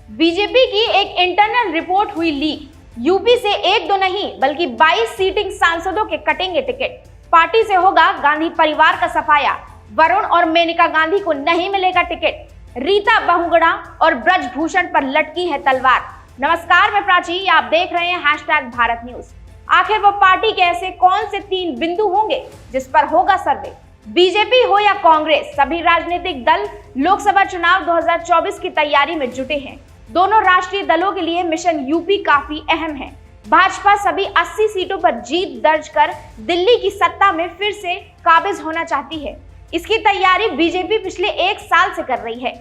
BJP की एक internal report हुई लीक। यूपी से एक दो नहीं बल्कि 22 सीटिंग सांसदों के कटेंगे टिकट। पार्टी से होगा गांधी परिवार का सफाया। वरुण और मेनका गांधी को नहीं मिलेगा टिकट। रीता बहुगुणा और ब्रजभूषण पर लटकी है तलवार। नमस्कार, मैं प्राची, आप देख रहे हैं #भारत न्यूज। आखिर वो पार्टी के ऐसे कौन से 3 बिंदु होंगे जिस पर होगा सर्वे? बीजेपी हो या कांग्रेस, सभी राजनीतिक दल लोकसभा चुनाव 2024 की तैयारी में जुटे हैं। दोनों राष्ट्रीय दलों के लिए मिशन यूपी काफी अहम है। भाजपा सभी 80 सीटों पर जीत दर्ज कर दिल्ली की सत्ता में फिर से काबिज होना चाहती है। इसकी तैयारी बीजेपी पिछले 1 साल से कर रही है।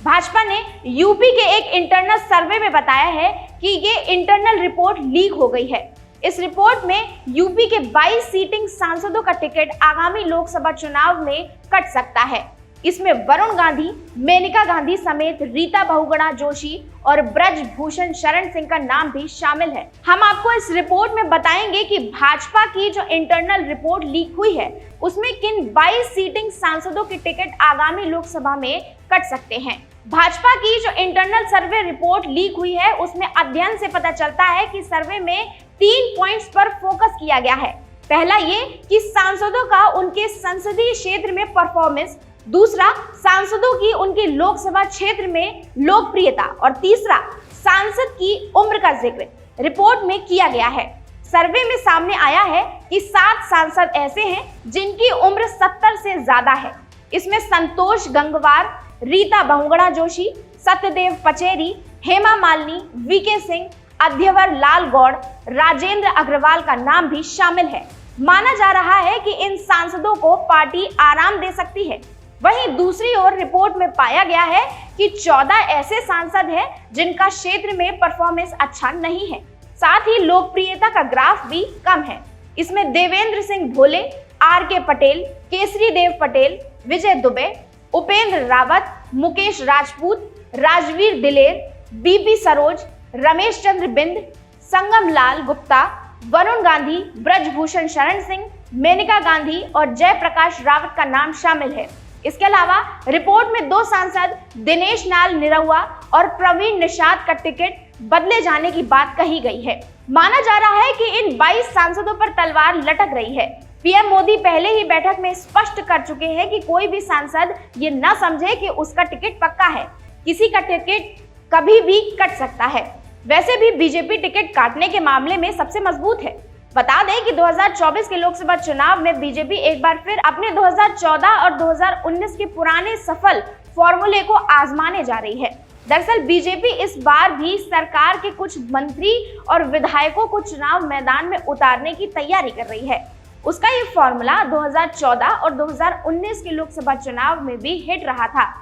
भाजपा ने यूपी के एक इंटरनल सर्वे में बताया है कि ये इंटरनल रिपोर्ट लीक हो गई है। इस रिपोर्ट में यूपी के 22 सीटिंग सांसदों का टिकट आगामी लोकसभा चुनाव में कट सकता है। इसमें वरुण गांधी, मेनका गांधी समेत रीता बहुगुणा जोशी और ब्रजभूषण शरण सिंह का नाम भी शामिल है। हम आपको इस रिपोर्ट में बताएंगे कि भाजपा की जो इंटरनल रिपोर्ट लीक हुई है उसमें किन 22 सीटिंग सांसदों के टिकट आगामी लोकसभा में कट सकते हैं। भाजपा की जो इंटरनल सर्वे रिपोर्ट लीक हुई है उसमें अध्ययन से पता चलता है कि सर्वे में 3 पॉइंट्स पर फोकस किया गया है। पहला ये कि सांसदों का उनके संसदीय क्षेत्र में परफॉर्मेंस, दूसरा सांसदों की उनके लोकसभा क्षेत्र में लोकप्रियता और तीसरा सांसद की उम्र का जिक्र रिपोर्ट में किया गया है। सर्वे में सामने आया है कि 7 सांसद ऐसे हैं जिनकी उम्र 70 से ज्यादा है। इसमें संतोष गंगवार, रीता बहुगुणा जोशी, सत्यदेव पचेरी, हेमा मालिनी, वीके सिंह, अध्यवर लाल गौड़, राजेंद्र अग्रवाल का नाम भी शामिल है। माना जा रहा है कि इन सांसदों को पार्टी आराम दे सकती है। वहीं दूसरी ओर रिपोर्ट में पाया गया है कि 14 ऐसे सांसद हैं जिनका क्षेत्र में परफॉर्मेंस अच्छा नहीं है। साथ ही लोकप्रियता का ग्राफ भी कम है। इसमें देवेंद्र सिंह भोले, RK पटेल, केसरी देव पटेल, विजय दुबे, उपेंद्र रावत, मुकेश राजपूत, राजवीर दिलेर, BP सरोज, रमेश चंद्र बिंद, संगम लाल गुप्ता, वरुण गांधी, ब्रजभूषण शरण सिंह, मेनका गांधी और जयप्रकाश रावत का नाम शामिल है। इसके अलावा रिपोर्ट में 2 सांसद दिनेश लाल निरहुआ और प्रवीण निषाद का टिकट बदले जाने की बात कही गई है। माना जा रहा है कि इन 22 सांसदों पर तलवार लटक रही है। पीएम मोदी पहले ही बैठक में स्पष्ट कर चुके हैं कि कोई भी सांसद ये न समझे कि उसका टिकट पक्का है। किसी का टिकट कभी भी कट सकता है। वैसे भी बीजेपी टिकट काटने के मामले में सबसे मजबूत है। बता दें कि 2024 के लोकसभा चुनाव में बीजेपी एक बार फिर अपने 2014 और 2019 के पुराने सफल फॉर्मूले को आजमाने जा रही है। दरअसल बीजेपी इस बार भी सरकार के कुछ मंत्री और विधायकों को चुनाव मैदान में उतारने की तैयारी कर रही है। उसका ये फॉर्मूला 2014 और 2019 के लोकसभा चुनाव में भी हिट रहा था।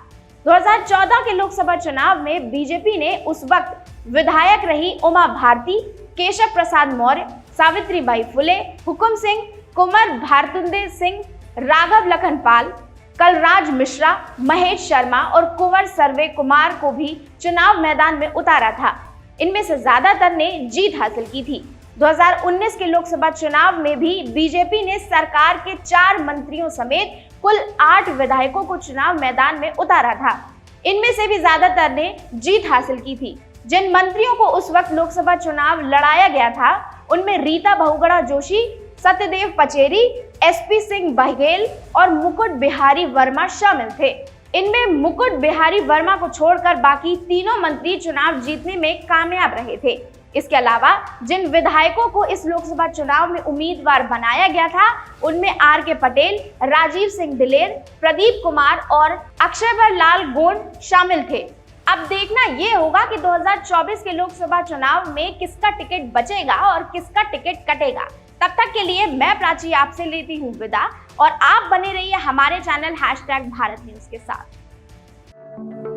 2014 के लोकसभा चुनाव में बीजेपी ने उस वक्त विधायक रही उमा भारती, केशव प्रसाद मौर्य, सावित्रीबाई फुले, हुकुम सिंह, कुंवर भारतुंदे सिंह, राघव लखनपाल, कलराज मिश्रा, महेश शर्मा और कुंवर सर्वे कुमार को भी चुनाव मैदान में उतारा था। इनमें से ज्यादातर ने जीत हासिल की थी। 2019 के लोकसभा चुनाव में भी बीजेपी ने सरकार के 4 मंत्रियों समेत कुल 8 विधायकों को चुनाव मैदान में उतारा था। इनमें से भी ज्यादातर ने जीत हासिल की थी। जिन मंत्रियों को उस वक्त लोकसभा चुनाव लड़ाया गया था उनमें रीता बहुगुणा जोशी, सत्यदेव पचेरी, SP सिंह बघेल और मुकुट बिहारी वर्मा शामिल थे। इनमें मुकुट बिहारी वर्मा को छोड़कर बाकी तीनों मंत्री चुनाव जीतने में कामयाब रहे थे। इसके अलावा जिन विधायकों को इस लोकसभा चुनाव में उम्मीदवार बनाया गया था उनमें RK पटेल, राजीव सिंह दिलेर, प्रदीप कुमार और अक्षयवर लाल गोंड शामिल थे। अब देखना ये होगा कि 2024 के लोकसभा चुनाव में किसका टिकट बचेगा और किसका टिकट कटेगा। तब तक के लिए मैं प्राची आपसे लेती हूँ विदा और आप बने रहिए हमारे चैनल #भारत न्यूज के साथ।